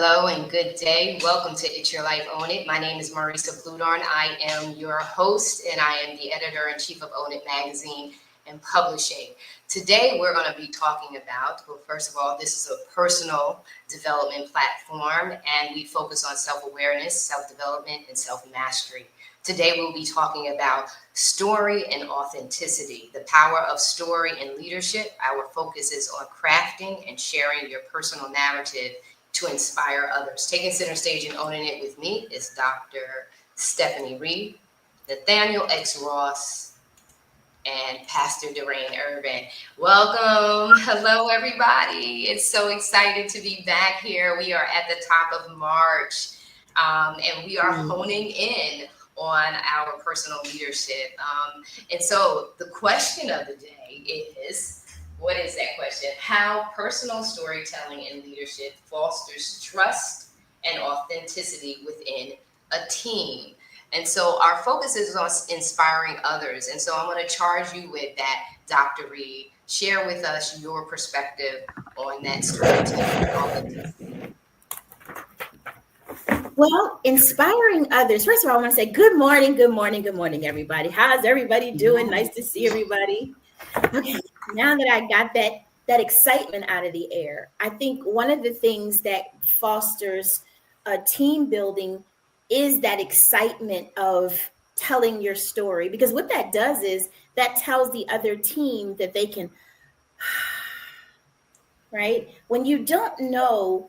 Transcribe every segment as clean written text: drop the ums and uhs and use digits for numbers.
Hello and good day. Welcome to It's Your Life, Own It. My name is Marisa Bludorn. I am your host and I am the editor-in-chief of Own It Magazine and Publishing. Today we're going to be talking about, well, first of all, this is a personal development platform and we focus on self-awareness, self-development, and self-mastery. Today we'll be talking about story and authenticity, the power of story in leadership. Our focus is on crafting and sharing your personal narrative to inspire others. Taking center stage and owning it with me is Dr. Stephanie Reed, Nathaniel X. Ross, and Pastor Daraine Irvin. Welcome. Hello, everybody. It's so excited to be back here. We are at the top of March, and we are honing in on our personal leadership. And so the question of the day is, what is that question? How personal storytelling and leadership fosters trust and authenticity within a team. And so our focus is on inspiring others. And so I'm going to charge you with that, Dr. Reed. Share with us your perspective on that storytelling and authenticity. Well, inspiring others. First of all, I want to say good morning, everybody. How's everybody doing? Nice to see everybody. Okay, now that I got that excitement out of the air, I think one of the things that fosters team building is that excitement of telling your story. Because what that does is that tells the other team that they can, right? When you don't know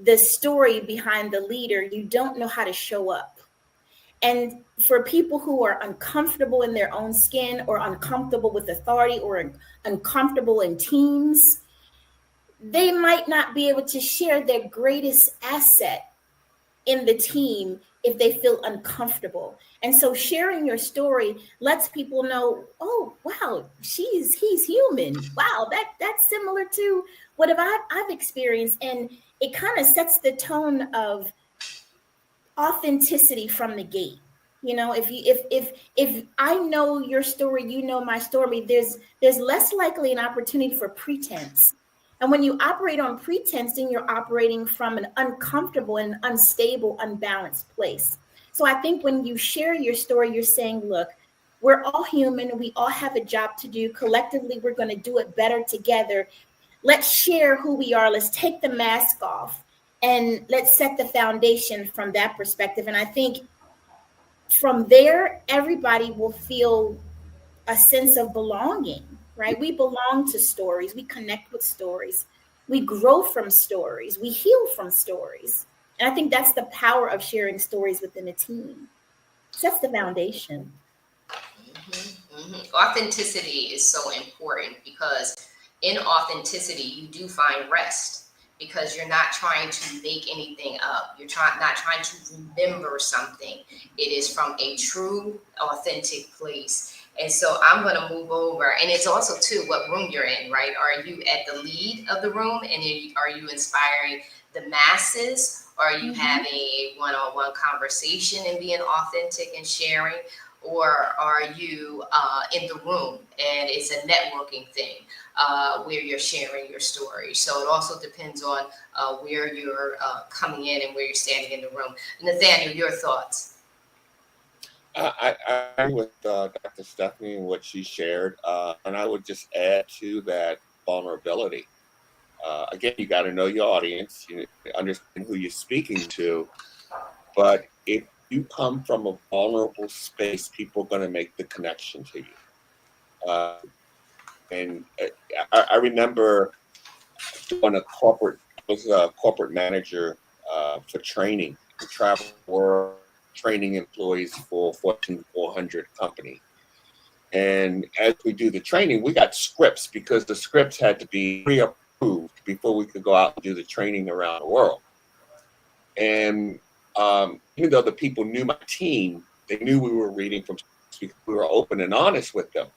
the story behind the leader, you don't know how to show up. And for people who are uncomfortable in their own skin or uncomfortable with authority or uncomfortable in teams, they might not be able to share their greatest asset in the team if they feel uncomfortable. And so sharing your story lets people know, oh, wow, he's human. Wow, that's similar to what I've experienced. And it kind of sets the tone of authenticity from the gate. You know, if I know your story, you know my story, there's less likely an opportunity for pretense. And when you operate on pretense, then you're operating from an uncomfortable and unstable, unbalanced place. So I think when you share your story, you're saying, look, we're all human. We all have a job to do. Collectively, we're going to do it better together. Let's share who we are. Let's take the mask off and let's set the foundation from that perspective. And I think from there, everybody will feel a sense of belonging, right? We belong to stories. We connect with stories. We grow from stories. We heal from stories. And I think that's the power of sharing stories within a team. Sets the foundation. Authenticity is so important because in authenticity, you do find rest because you're not trying to make anything up. You're not trying to remember something. It is from a true, authentic place. And so I'm going to move over. And it's also, too, what room you're in, right? Are you at the lead of the room? And are you inspiring the masses? Or are you having a one-on-one conversation and being authentic and sharing? Or are you in the room and it's a networking thing where you're sharing your story? So it also depends on where you're coming in and where you're standing in the room. Nathaniel, your thoughts? I agree with Dr. Stephanie and what she shared. And I would just add to that vulnerability. Again, you got to know your audience, you understand who you're speaking to. But if you come from a vulnerable space, people are going to make the connection to you. And I remember doing I was a corporate manager for training, to travel the world, training employees for Fortune 400 company. And as we do the training, we got scripts because the scripts had to be pre-approved before we could go out and do the training around the world. And even though the people knew my team, they knew we were reading from scripts because we were open and honest with them.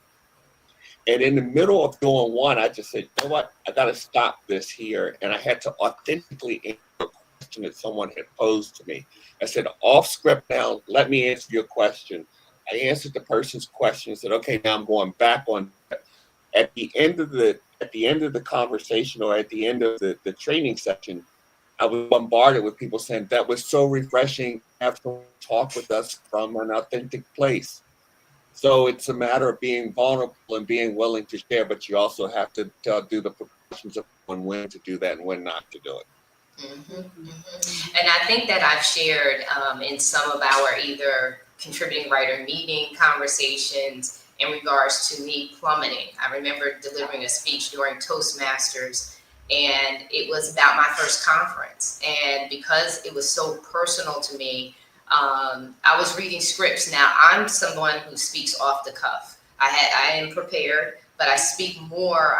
And in the middle of doing one, I just said, you know what, I got to stop this here. And I had to authentically answer a question that someone had posed to me. I said, off script now, let me answer your question. I answered the person's question and said, okay, now I'm going back on. At the end of the conversation or at the end of the training session, I was bombarded with people saying that was so refreshing to have someone talk with us from an authentic place. So it's a matter of being vulnerable and being willing to share, but you also have to do the precautions of when to do that and when not to do it. And I think that I've shared in some of our either contributing writer meeting conversations in regards to me plummeting. I remember delivering a speech during Toastmasters, and it was about my first conference. And because it was so personal to me, I was reading scripts. Now, I'm someone who speaks off the cuff. I am prepared, but I speak more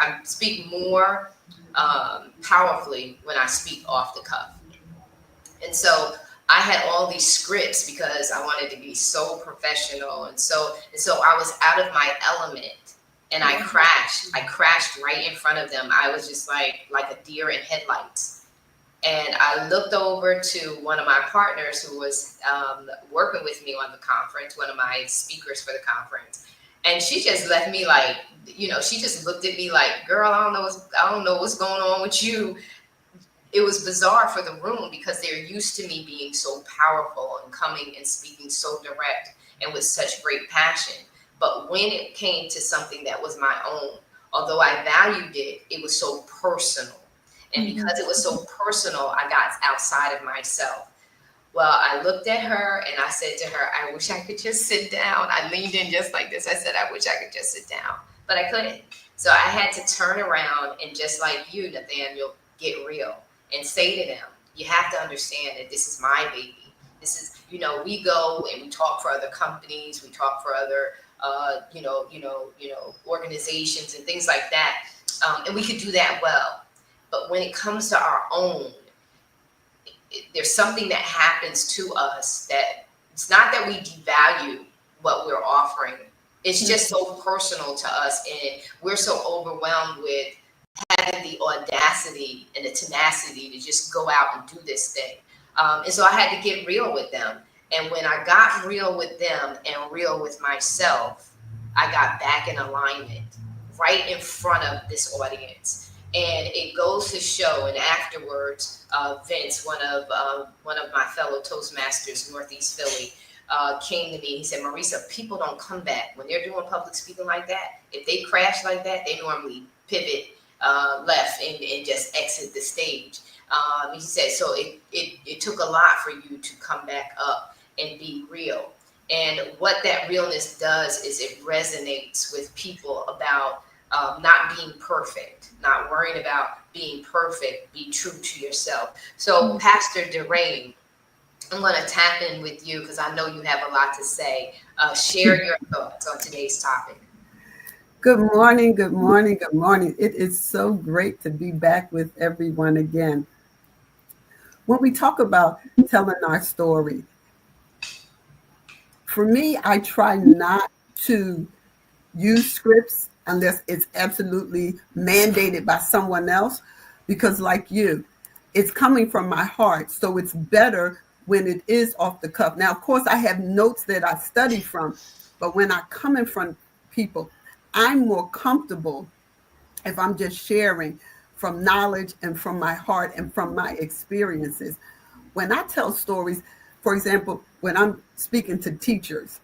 powerfully when I speak off the cuff. And so I had all these scripts because I wanted to be so professional. And so I was out of my element, and I crashed right in front of them. I was just like a deer in headlights. And I looked over to one of my partners who was working with me on the conference, one of my speakers for the conference. And she just left me like, she just looked at me like, girl, I don't know what's going on with you. It was bizarre for the room because they're used to me being so powerful and coming and speaking so direct and with such great passion. But when it came to something that was my own, although I valued it, it was so personal. And because it was so personal, I got outside of myself. Well, I looked at her and I said to her, I wish I could just sit down. I leaned in just like this. I said, I wish I could just sit down, but I couldn't. So I had to turn around and just like you, Nathaniel, get real and say to them, you have to understand that this is my baby. This is, we go and we talk for other companies. We talk for other, organizations and things like that. And we could do that well. But when it comes to our own, there's something that happens to us that it's not that we devalue what we're offering. It's just so personal to us, and we're so overwhelmed with having the audacity and the tenacity to just go out and do this thing. And so I had to get real with them. And when I got real with them and real with myself, I got back in alignment right in front of this audience. And it goes to show, and afterwards, Vince, one of my fellow Toastmasters, Northeast Philly, came to me. He said, Marisa, people don't come back. When they're doing public speaking like that, if they crash like that, they normally pivot left and just exit the stage. He said, so it took a lot for you to come back up and be real. And what that realness does is it resonates with people about not being perfect, not worrying about being perfect, be true to yourself. So Pastor Derain, I'm going to tap in with you because I know you have a lot to say. Share your thoughts on today's topic. Good morning, good morning, good morning. It is so great to be back with everyone again. When we talk about telling our story, for me, I try not to use scripts unless it's absolutely mandated by someone else, because like you, it's coming from my heart. So it's better when it is off the cuff. Now, of course, I have notes that I study from, but when I come in front of people, I'm more comfortable if I'm just sharing from knowledge and from my heart and from my experiences. When I tell stories, for example, when I'm speaking to teachers,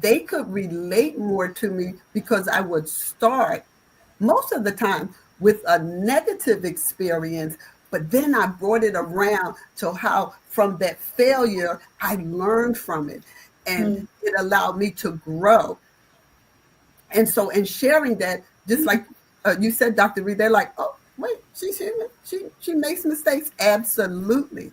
they could relate more to me because I would start most of the time with a negative experience, but then I brought it around to how from that failure, I learned from it and it allowed me to grow. And so in sharing that, just like you said, Dr. Reed, they're like, oh, wait, she's human. She makes mistakes. Absolutely.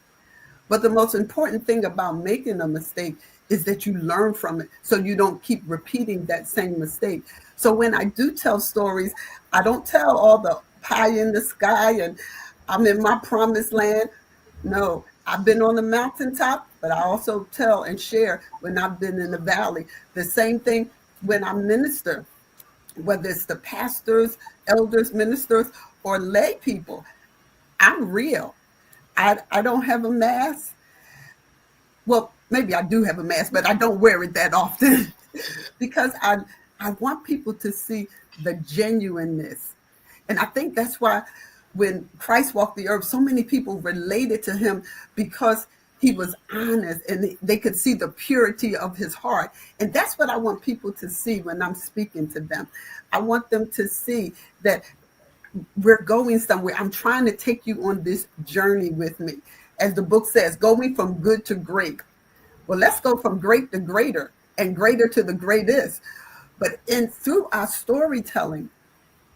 But the most important thing about making a mistake is that you learn from it so you don't keep repeating that same mistake. So when I do tell stories, I don't tell all the pie in the sky and I'm in my promised land. No, I've been on the mountaintop, but I also tell and share when I've been in the valley. The same thing when I minister, whether it's the pastors, elders, ministers, or lay people. I'm real. I don't have a mask. Well, maybe I do have a mask, but I don't wear it that often because I want people to see the genuineness. And I think that's why when Christ walked the earth, so many people related to him because he was honest and they could see the purity of his heart. And that's what I want people to see when I'm speaking to them. I want them to see that we're going somewhere. I'm trying to take you on this journey with me. As the book says, going from good to great. Well, let's go from great to greater and greater to the greatest. But through our storytelling,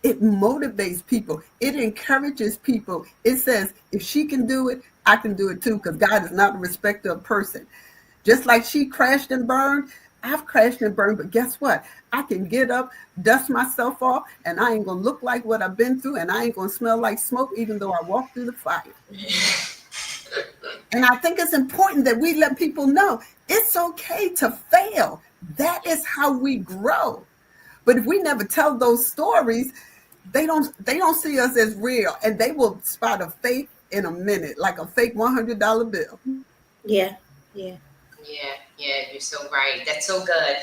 it motivates people. It encourages people. It says, if she can do it, I can do it too, because God is not a respecter of person. Just like she crashed and burned, I've crashed and burned, but guess what? I can get up, dust myself off, and I ain't going to look like what I've been through, and I ain't going to smell like smoke, even though I walk through the fire. And I think it's important that we let people know it's okay to fail. That is how we grow. But if we never tell those stories, they don't see us as real, and they will spot a fake in a minute, like a fake $100 bill. Yeah. Yeah, you're so right. That's so good.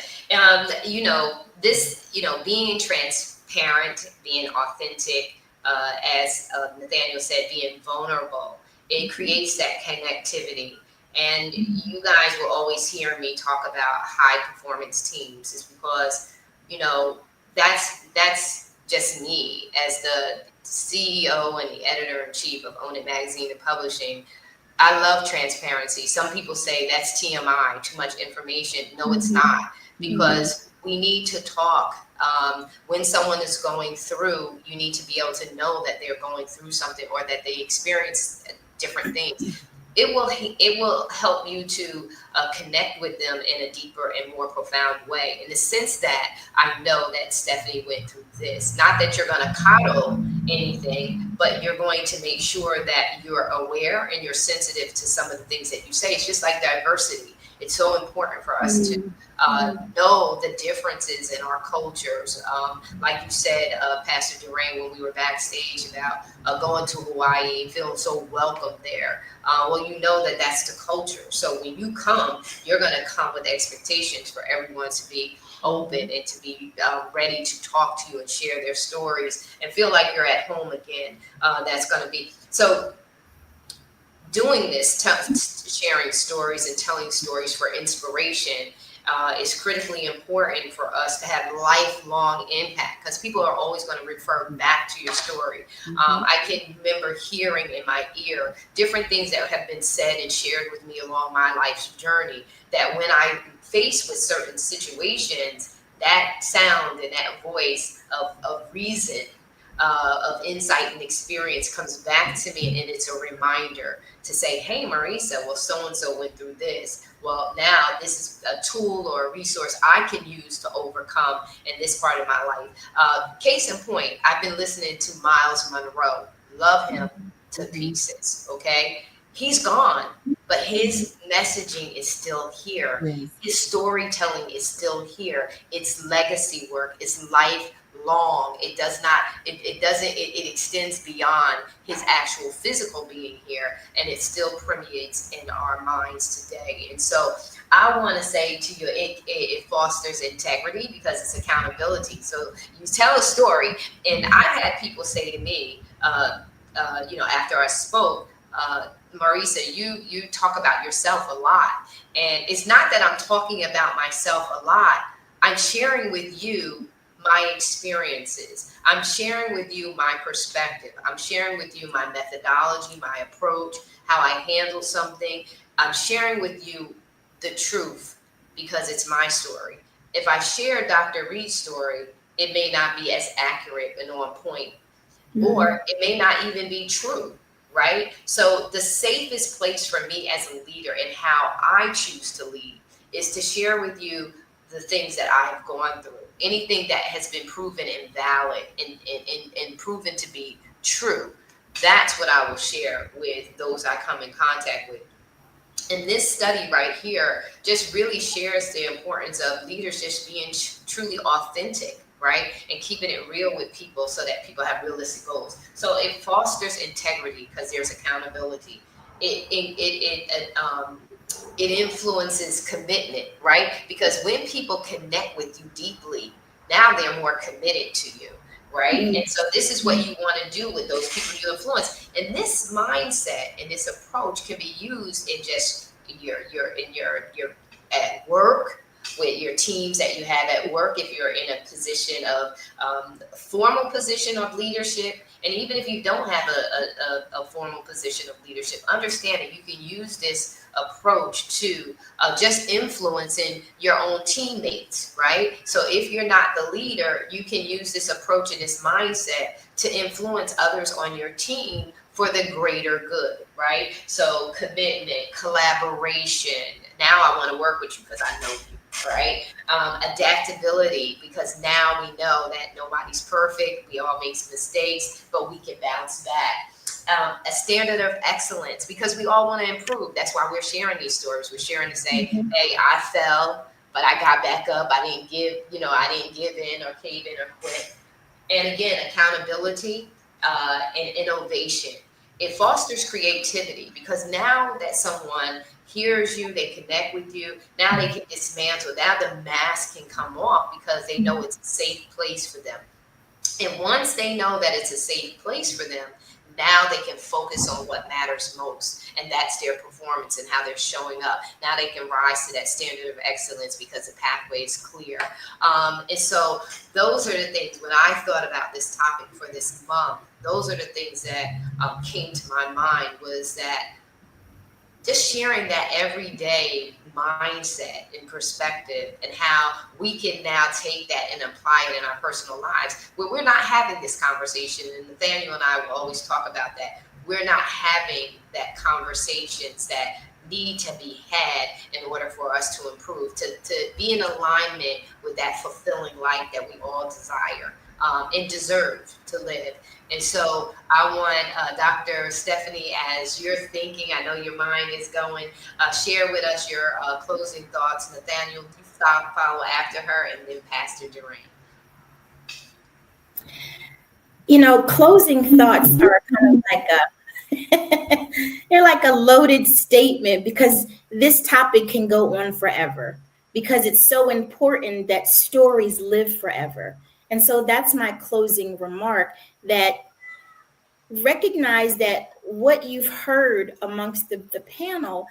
Being transparent, being authentic, as Nathaniel said, being vulnerable, it creates that connectivity. And you guys will always hear me talk about high performance teams, is because, that's just me as the CEO and the editor-in-chief of Own It Magazine and Publishing. I love transparency. Some people say that's TMI, too much information. No, it's not, because we need to talk. When someone is going through, you need to be able to know that they're going through something or that they experience different things. It will help you to connect with them in a deeper and more profound way, in the sense that I know that Stephanie went through this. Not that you're going to coddle anything, but you're going to make sure that you're aware and you're sensitive to some of the things that you say. It's just like diversity. It's so important for us to know the differences in our cultures. Like you said, Pastor Durain, when we were backstage about going to Hawaii and feeling so welcome there. Well, you know that that's the culture. So when you come, you're going to come with expectations for everyone to be open and to be ready to talk to you and share their stories and feel like you're at home again. That's going to be so. Doing this, sharing stories and telling stories for inspiration is critically important for us to have lifelong impact, because people are always going to refer back to your story. I can remember hearing in my ear different things that have been said and shared with me along my life's journey, that when I'm faced with certain situations, that sound and that voice of reason, of insight and experience comes back to me, and it's a reminder to say, hey, Marisa, well, so-and-so went through this. Well, now this is a tool or a resource I can use to overcome in this part of my life. Case in point, I've been listening to Miles Monroe. Love him to pieces, okay? He's gone, but his messaging is still here. Yes. His storytelling is still here. It's legacy work. It's life long. It extends beyond his actual physical being here, and it still permeates in our minds today. And so I want to say to you, it fosters integrity because it's accountability. So you tell a story, and I've had people say to me, after I spoke, Marisa, you talk about yourself a lot. And it's not that I'm talking about myself a lot. I'm sharing with you my experiences. I'm sharing with you my perspective. I'm sharing with you my methodology, my approach, how I handle something. I'm sharing with you the truth because it's my story. If I share Dr. Reed's story, it may not be as accurate and on point, or it may not even be true, right? So the safest place for me as a leader and how I choose to lead is to share with you the things that I've gone through. Anything that has been proven invalid and proven to be true, that's what I will share with those I come in contact with. And this study right here just really shares the importance of leaders just being truly authentic, right? And keeping it real with people so that people have realistic goals. So it fosters integrity because there's accountability. It influences commitment, right? Because when people connect with you deeply, now they're more committed to you. right? Mhm. And so this is what you want to do with those people you influence. And this mindset and this approach can be used in just your at work, with your teams that you have at work, if you're in a position of formal position of leadership, and even if you don't have a formal position of leadership, understand that you can use this approach to just influencing your own teammates, right? So if you're not the leader, you can use this approach and this mindset to influence others on your team for the greater good, right? So commitment, collaboration. Now I want to work with you because I know you, right? Adaptability, because now we know that nobody's perfect. We all make mistakes, but we can bounce back. A standard of excellence, because we all want to improve. That's why we're sharing these stories. We're sharing to say, Mhm. hey, I fell, but I got back up. I didn't give in or cave in or quit. And again, accountability and innovation. It fosters creativity, because now that someone hears you, they connect with you, now they can dismantle. Now the mask can come off because they know it's a safe place for them. And once they know that it's a safe place for them, now they can focus on what matters most, and that's their performance and how they're showing up. Now they can rise to that standard of excellence because the pathway is clear. And so, those are the things when I thought about this topic for this month. Those are the things that came to my mind, was that just sharing that everyday mindset and perspective, and how we can now take that and apply it in our personal lives, where we're not having this conversation. And Nathaniel and I will always talk about that. We're not having that conversations that need to be had in order for us to improve, to be in alignment with that fulfilling life that we all desire and deserve to live. And so I want Dr. Stephanie, as you're thinking, I know your mind is going, share with us your closing thoughts. Nathaniel, you follow after her, and then Pastor Durant. Closing thoughts are kind of like they're like a loaded statement, because this topic can go on forever, because it's so important that stories live forever. And so that's my closing remark, that recognize that what you've heard amongst the panel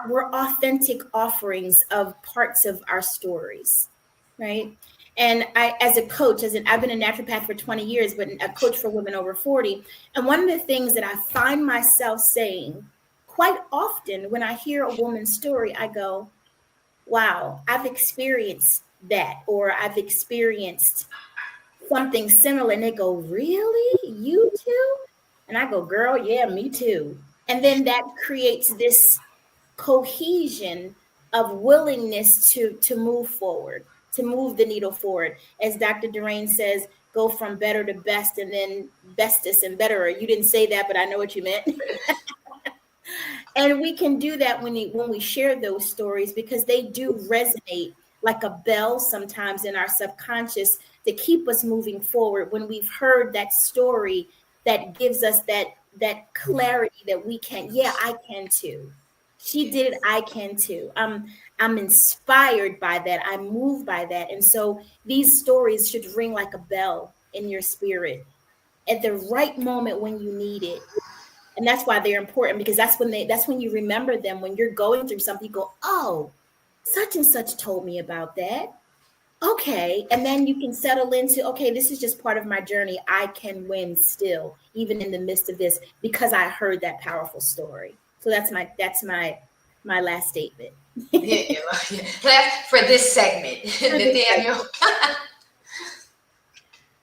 were authentic offerings of parts of our stories, right? And I, as a coach, I've been a naturopath for 20 years, but a coach for women over 40. And one of the things that I find myself saying quite often when I hear a woman's story, I go, wow, I've experienced that, or I've experienced something similar. And they go, really? You too? And I go, girl, yeah, me too. And then that creates this cohesion of willingness to move forward, to move the needle forward. As Dr. Durain says, go from better to best, and then bestest and betterer. You didn't say that, but I know what you meant. And we can do that when we share those stories, because they do resonate like a bell sometimes in our subconscious, to keep us moving forward. When we've heard that story, that gives us that clarity that we can, yeah, I can too. She did it, I can too. I'm inspired by that. I'm moved by that. And so these stories should ring like a bell in your spirit at the right moment when you need it. And that's why they're important, because that's when you remember them. When you're going through something, you go, oh, such and such told me about that. Okay. And then you can settle into, okay, this is just part of my journey. I can win still, even in the midst of this, because I heard that powerful story. So that's my last statement. Yeah, for this segment, Nathaniel.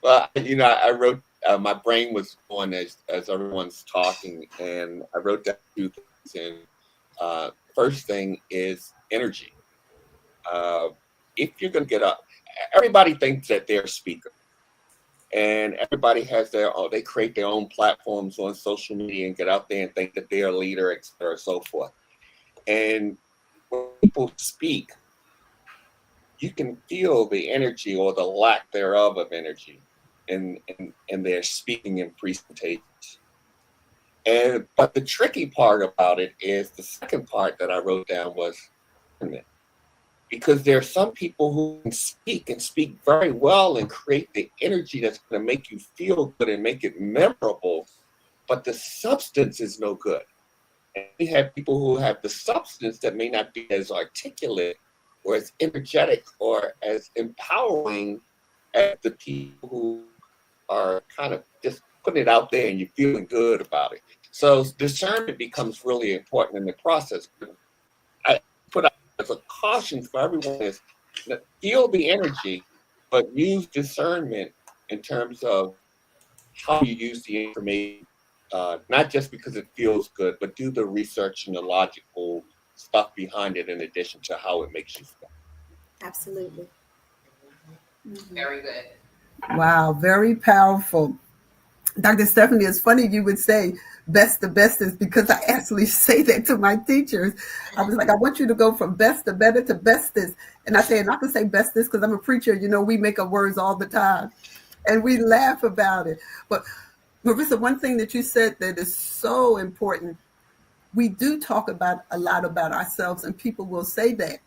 Well, I wrote. My brain was going as everyone's talking, and I wrote down two things. And first thing is energy. If you're going to get up, everybody thinks that they're a speaker, and everybody has they create their own platforms on social media and get out there and think that they're a leader, et cetera, so forth. And when people speak, you can feel the energy or the lack thereof of energy in their speaking and presentations. But the tricky part about it is the second part that I wrote down was discernment. because there are some people who can speak very well and create the energy that's going to make you feel good and make it memorable, but the substance is no good. And we have people who have the substance that may not be as articulate or as energetic or as empowering as the people who are kind of just putting it out there and you're feeling good about it. So discernment becomes really important in the process. I put out as a caution for everyone is feel the energy, but use discernment in terms of how you use the information, not just because it feels good, but do the research and the logical stuff behind it in addition to how it makes you feel. Absolutely. Very good. Wow, very powerful. Dr. Stephanie, it's funny you would say best to bestest because I actually say that to my teachers. I was like, I want you to go from best to better to bestest. And I say, and I can say bestest because I'm a preacher. You know, we make up words all the time and we laugh about it. But Marissa, one thing that you said that is so important, we do talk about a lot about ourselves and people will say that.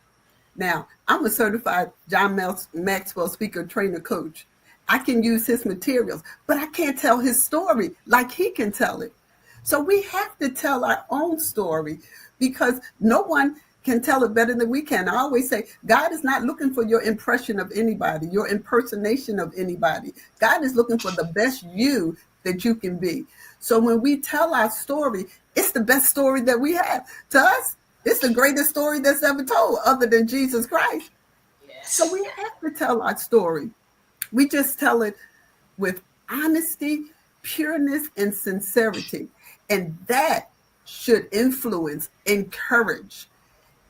Now, I'm a certified John Maxwell speaker, trainer, coach. I can use his materials, but I can't tell his story like he can tell it. So we have to tell our own story because no one can tell it better than we can. I always say, God is not looking for your impression of anybody, your impersonation of anybody. God is looking for the best you that you can be. So when we tell our story, it's the best story that we have. To us, it's the greatest story that's ever told other than Jesus Christ. Yes. So we have to tell our story. We just tell it with honesty, pureness, and sincerity. And that should influence, encourage,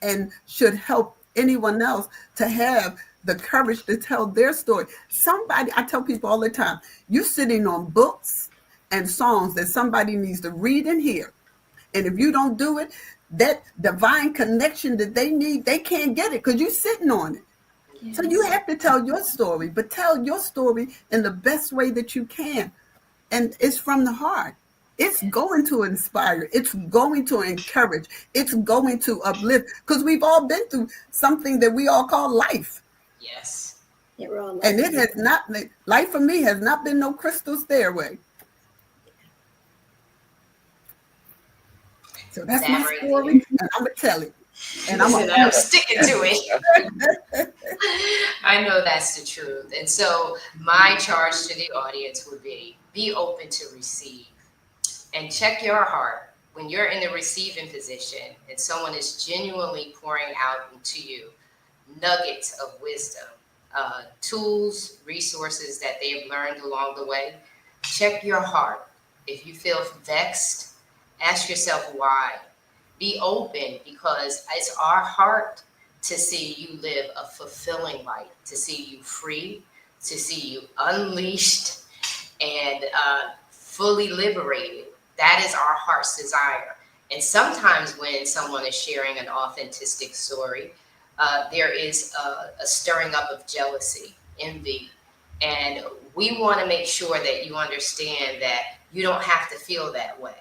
and should help anyone else to have the courage to tell their story. Somebody, I tell people all the time, you're sitting on books and songs that somebody needs to read and hear. And if you don't do it, that divine connection that they need, they can't get it because you're sitting on it. Yes. So you have to tell your story, but tell your story in the best way that you can. And it's from the heart. It's going to inspire. It's going to encourage. It's going to uplift because we've all been through something that we all call life. Yes. Yeah, we're all and it has not, life for me has not been no crystal stairway. So that's my story, and I'm going to tell it. And I'm sticking to it. I know that's the truth. And so my charge to the audience would be open to receive and check your heart when you're in the receiving position and someone is genuinely pouring out into you nuggets of wisdom, tools, resources that they have learned along the way. Check your heart. If you feel vexed, ask yourself why. Be open because it's our heart to see you live a fulfilling life, to see you free, to see you unleashed and fully liberated. That is our heart's desire. And sometimes when someone is sharing an authentic story, there is a stirring up of jealousy, envy. And we want to make sure that you understand that you don't have to feel that way,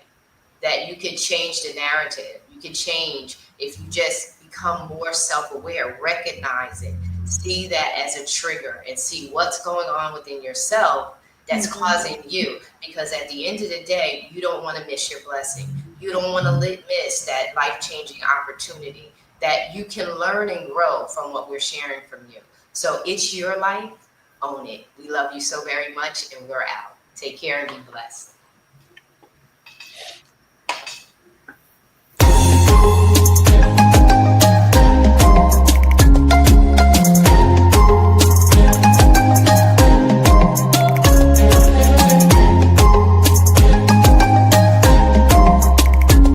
that you can change the narrative. You can change if you just become more self-aware, recognize it, see that as a trigger and see what's going on within yourself that's causing you. Because at the end of the day, you don't want to miss your blessing. You don't want to miss that life-changing opportunity that you can learn and grow from what we're sharing from you. So it's your life, own it. We love you so very much and we're out. Take care and be blessed.